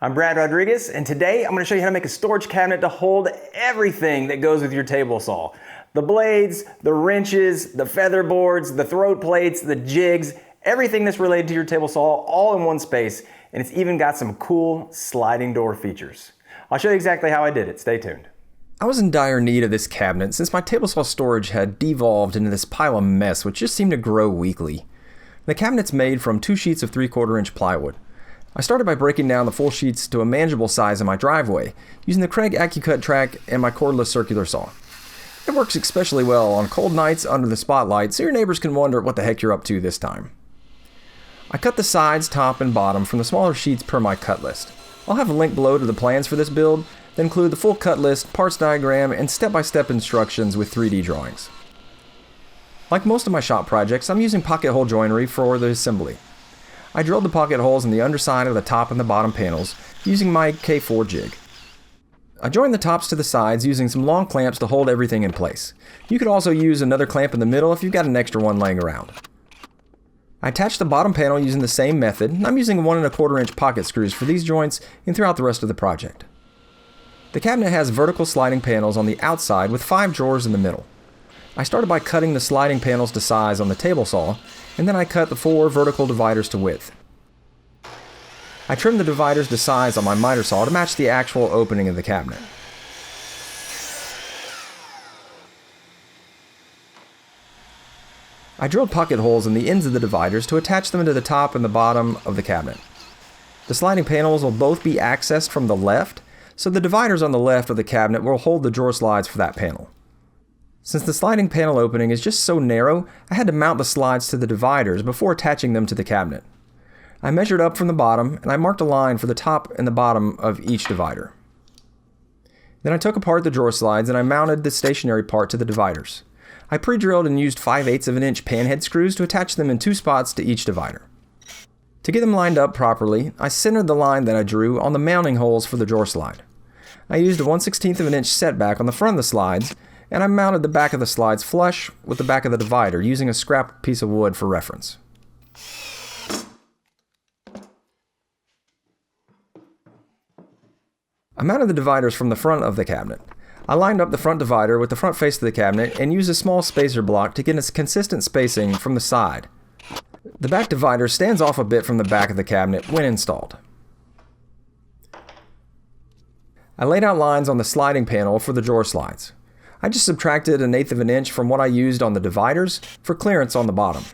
I'm Brad Rodriguez, and today I'm going to show you how to make a storage cabinet to hold everything that goes with your table saw. The blades, the wrenches, the feather boards, the throat plates, the jigs, everything that's related to your table saw all in one space, and it's even got some cool sliding door features. I'll show you exactly how I did it. Stay tuned. I was in dire need of this cabinet since my table saw storage had devolved into this pile of mess which just seemed to grow weekly. The cabinet's made from 2 sheets of 3/4 inch plywood. I started by breaking down the full sheets to a manageable size in my driveway, using the Craig AccuCut track and my cordless circular saw. It works especially well on cold nights under the spotlight, so your neighbors can wonder what the heck you're up to this time. I cut the sides, top, and bottom from the smaller sheets per my cut list. I'll have a link below to the plans for this build that include the full cut list, parts diagram, and step-by-step instructions with 3D drawings. Like most of my shop projects, I'm using pocket hole joinery for the assembly. I drilled the pocket holes in the underside of the top and the bottom panels using my K4 jig. I joined the tops to the sides using some long clamps to hold everything in place. You could also use another clamp in the middle if you've got an extra one laying around. I attached the bottom panel using the same method, and I'm using 1 1/4 inch pocket screws for these joints and throughout the rest of the project. The cabinet has vertical sliding panels on the outside with 5 drawers in the middle. I started by cutting the sliding panels to size on the table saw, and then I cut the 4 vertical dividers to width. I trimmed the dividers to size on my miter saw to match the actual opening of the cabinet. I drilled pocket holes in the ends of the dividers to attach them to the top and the bottom of the cabinet. The sliding panels will both be accessed from the left, so the dividers on the left of the cabinet will hold the drawer slides for that panel. Since the sliding panel opening is just so narrow, I had to mount the slides to the dividers before attaching them to the cabinet. I measured up from the bottom, and I marked a line for the top and the bottom of each divider. Then I took apart the drawer slides and I mounted the stationary part to the dividers. I pre-drilled and used 5/8 of an inch panhead screws to attach them in 2 spots to each divider. To get them lined up properly, I centered the line that I drew on the mounting holes for the drawer slide. I used a 1/16 of an inch setback on the front of the slides, and I mounted the back of the slides flush with the back of the divider using a scrap piece of wood for reference. I mounted the dividers from the front of the cabinet. I lined up the front divider with the front face of the cabinet and used a small spacer block to get a consistent spacing from the side. The back divider stands off a bit from the back of the cabinet when installed. I laid out lines on the sliding panel for the drawer slides. I just subtracted 1/8 of an inch from what I used on the dividers for clearance on the bottom.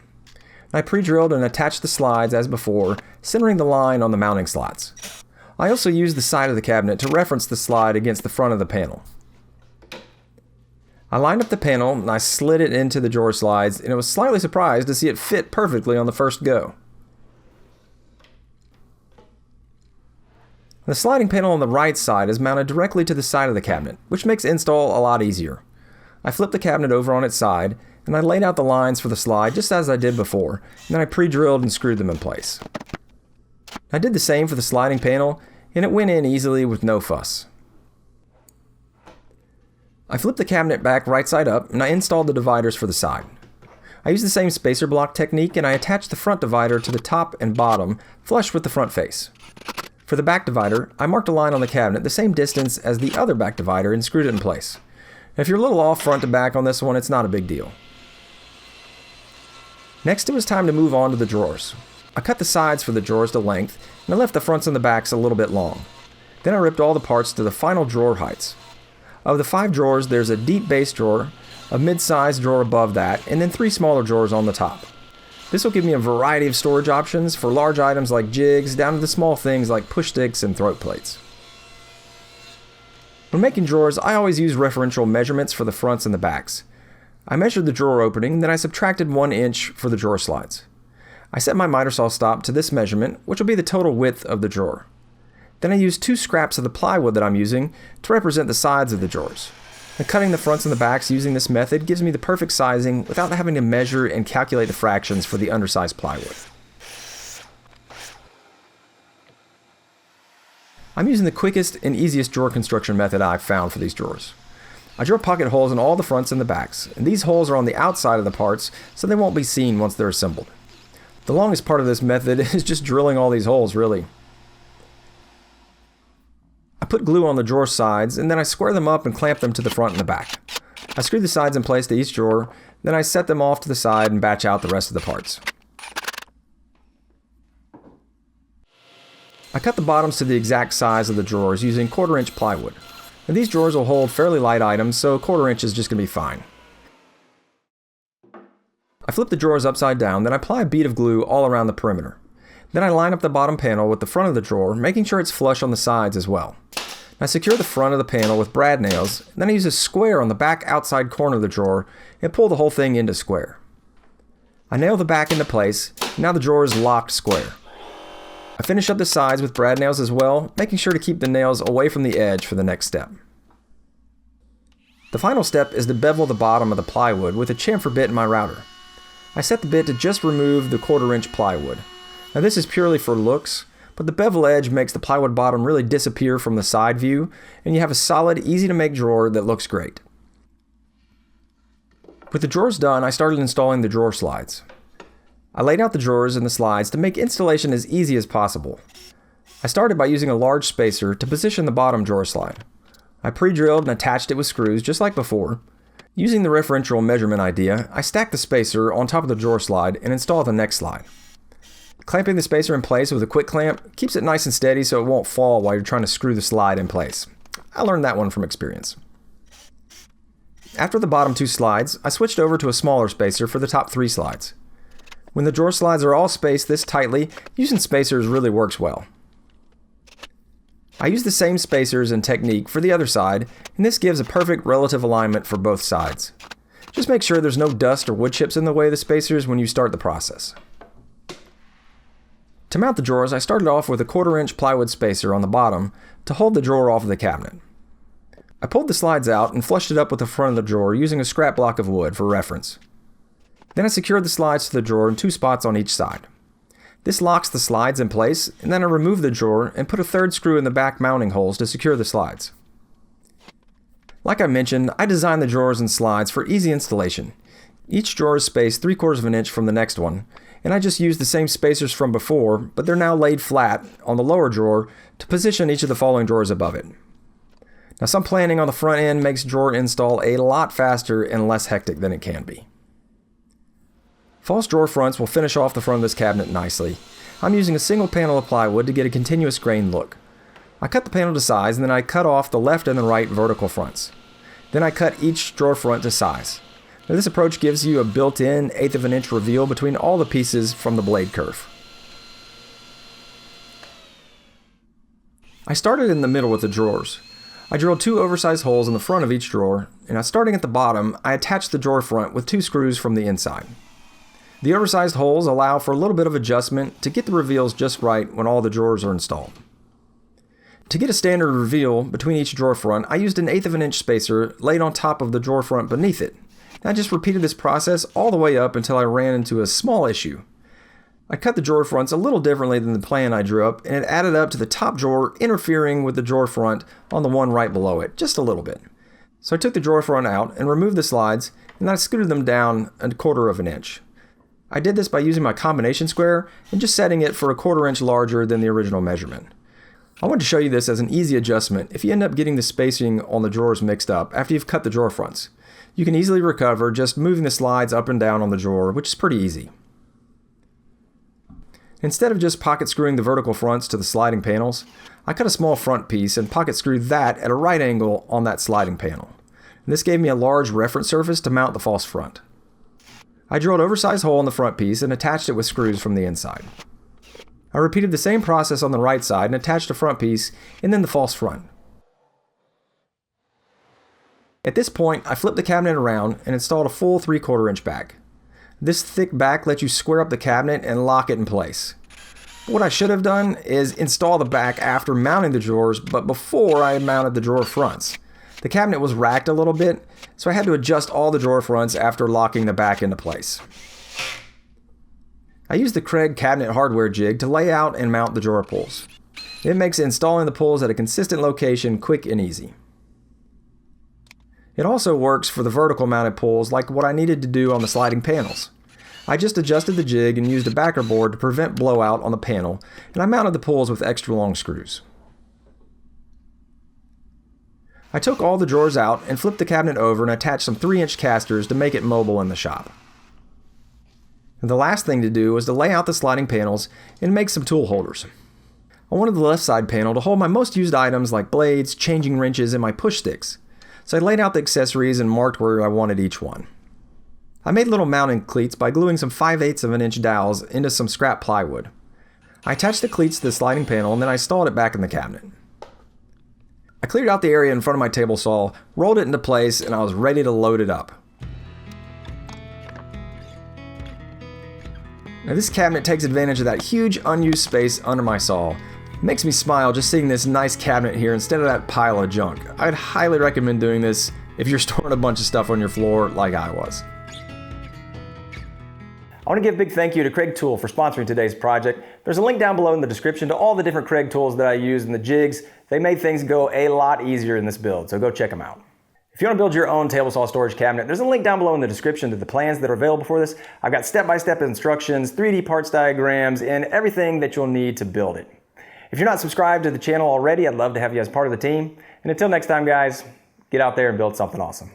I pre-drilled and attached the slides as before, centering the line on the mounting slots. I also used the side of the cabinet to reference the slide against the front of the panel. I lined up the panel and I slid it into the drawer slides, and I was slightly surprised to see it fit perfectly on the first go. The sliding panel on the right side is mounted directly to the side of the cabinet, which makes install a lot easier. I flipped the cabinet over on its side, and I laid out the lines for the slide just as I did before, and then I pre-drilled and screwed them in place. I did the same for the sliding panel, and it went in easily with no fuss. I flipped the cabinet back right side up, and I installed the dividers for the side. I used the same spacer block technique, and I attached the front divider to the top and bottom, flush with the front face. For the back divider, I marked a line on the cabinet the same distance as the other back divider and screwed it in place. If you're a little off front to back on this one, it's not a big deal. Next, it was time to move on to the drawers. I cut the sides for the drawers to length, and I left the fronts and the backs a little bit long. Then I ripped all the parts to the final drawer heights. Of the 5 drawers, there's a deep base drawer, a mid-sized drawer above that, and then 3 smaller drawers on the top. This will give me a variety of storage options for large items like jigs down to the small things like push sticks and throat plates. When making drawers, I always use referential measurements for the fronts and the backs. I measured the drawer opening, then I subtracted 1 inch for the drawer slides. I set my miter saw stop to this measurement, which will be the total width of the drawer. Then I used 2 scraps of the plywood that I'm using to represent the sides of the drawers. And cutting the fronts and the backs using this method gives me the perfect sizing without having to measure and calculate the fractions for the undersized plywood. I'm using the quickest and easiest drawer construction method I've found for these drawers. I drill pocket holes in all the fronts and the backs, and these holes are on the outside of the parts so they won't be seen once they're assembled. The longest part of this method is just drilling all these holes, really. put glue on the drawer sides, and then I square them up and clamp them to the front and the back. I screw the sides in place to each drawer, then I set them off to the side and batch out the rest of the parts. I cut the bottoms to the exact size of the drawers using 1/4 inch plywood. Now, these drawers will hold fairly light items, so 1/4 inch is just going to be fine. I flip the drawers upside down, then I apply a bead of glue all around the perimeter. Then I line up the bottom panel with the front of the drawer, making sure it's flush on the sides as well. I secure the front of the panel with brad nails, and then I use a square on the back outside corner of the drawer and pull the whole thing into square. I nail the back into place, and now the drawer is locked square. I finish up the sides with brad nails as well, making sure to keep the nails away from the edge for the next step. The final step is to bevel the bottom of the plywood with a chamfer bit in my router. I set the bit to just remove the 1/4 inch plywood. Now this is purely for looks, but the bevel edge makes the plywood bottom really disappear from the side view, and you have a solid, easy to make drawer that looks great. With the drawers done, I started installing the drawer slides. I laid out the drawers and the slides to make installation as easy as possible. I started by using a large spacer to position the bottom drawer slide. I pre-drilled and attached it with screws just like before. Using the referential measurement idea, I stacked the spacer on top of the drawer slide and installed the next slide. Clamping the spacer in place with a quick clamp keeps it nice and steady so it won't fall while you're trying to screw the slide in place. I learned that one from experience. After the bottom 2 slides, I switched over to a smaller spacer for the top 3 slides. When the drawer slides are all spaced this tightly, using spacers really works well. I use the same spacers and technique for the other side, and this gives a perfect relative alignment for both sides. Just make sure there's no dust or wood chips in the way of the spacers when you start the process. To mount the drawers, I started off with a 1/4 inch plywood spacer on the bottom to hold the drawer off of the cabinet. I pulled the slides out and flushed it up with the front of the drawer using a scrap block of wood for reference. Then I secured the slides to the drawer in 2 spots on each side. This locks the slides in place, and then I remove the drawer and put a 3rd screw in the back mounting holes to secure the slides. Like I mentioned, I designed the drawers and slides for easy installation. Each drawer is spaced 3/4 inch from the next one, and I just used the same spacers from before, but they're now laid flat on the lower drawer to position each of the following drawers above it. Now, some planning on the front end makes drawer install a lot faster and less hectic than it can be. False drawer fronts will finish off the front of this cabinet nicely. I'm using a single panel of plywood to get a continuous grain look. I cut the panel to size, and then I cut off the left and the right vertical fronts. Then I cut each drawer front to size. Now, this approach gives you a built-in 1/8 of an inch reveal between all the pieces from the blade curve. I started in the middle with the drawers. I drilled 2 oversized holes in the front of each drawer, and starting at the bottom, I attached the drawer front with 2 screws from the inside. The oversized holes allow for a little bit of adjustment to get the reveals just right when all the drawers are installed. To get a standard reveal between each drawer front, I used an 1/8 of an inch spacer laid on top of the drawer front beneath it. I just repeated this process all the way up until I ran into a small issue. I cut the drawer fronts a little differently than the plan I drew up, and it added up to the top drawer interfering with the drawer front on the one right below it, just a little bit. So I took the drawer front out and removed the slides, and then I scooted them down 1/4 of an inch. I did this by using my combination square and just setting it for 1/4 inch larger than the original measurement. I wanted to show you this as an easy adjustment if you end up getting the spacing on the drawers mixed up after you've cut the drawer fronts. You can easily recover just moving the slides up and down on the drawer, which is pretty easy. Instead of just pocket screwing the vertical fronts to the sliding panels, I cut a small front piece and pocket screwed that at a right angle on that sliding panel. And this gave me a large reference surface to mount the false front. I drilled an oversized hole in the front piece and attached it with screws from the inside. I repeated the same process on the right side and attached the front piece and then the false front. At this point, I flipped the cabinet around and installed a full 3/4 inch back. This thick back lets you square up the cabinet and lock it in place. What I should have done is install the back after mounting the drawers, but before I mounted the drawer fronts. The cabinet was racked a little bit, so I had to adjust all the drawer fronts after locking the back into place. I used the Craig cabinet hardware jig to lay out and mount the drawer pulls. It makes installing the pulls at a consistent location quick and easy. It also works for the vertical mounted pulls like what I needed to do on the sliding panels. I just adjusted the jig and used a backer board to prevent blowout on the panel, and I mounted the pulls with extra long screws. I took all the drawers out and flipped the cabinet over and attached some 3-inch casters to make it mobile in the shop. And the last thing to do was to lay out the sliding panels and make some tool holders. I wanted the left side panel to hold my most used items like blades, changing wrenches, and my push sticks. So I laid out the accessories and marked where I wanted each one. I made little mounting cleats by gluing some 5/8 of an inch dowels into some scrap plywood. I attached the cleats to the sliding panel and then I installed it back in the cabinet. I cleared out the area in front of my table saw, rolled it into place, and I was ready to load it up. Now this cabinet takes advantage of that huge unused space under my saw. It makes me smile just seeing this nice cabinet here instead of that pile of junk. I'd highly recommend doing this if you're storing a bunch of stuff on your floor like I was. I want to give a big thank you to Craig Tool for sponsoring today's project. There's a link down below in the description to all the different Craig tools that I use and the jigs. They made things go a lot easier in this build, so go check them out. If you want to build your own table saw storage cabinet, there's a link down below in the description to the plans that are available for this. I've got step-by-step instructions, 3D parts diagrams, and everything that you'll need to build it. If you're not subscribed to the channel already, I'd love to have you as part of the team. And until next time, guys, get out there and build something awesome.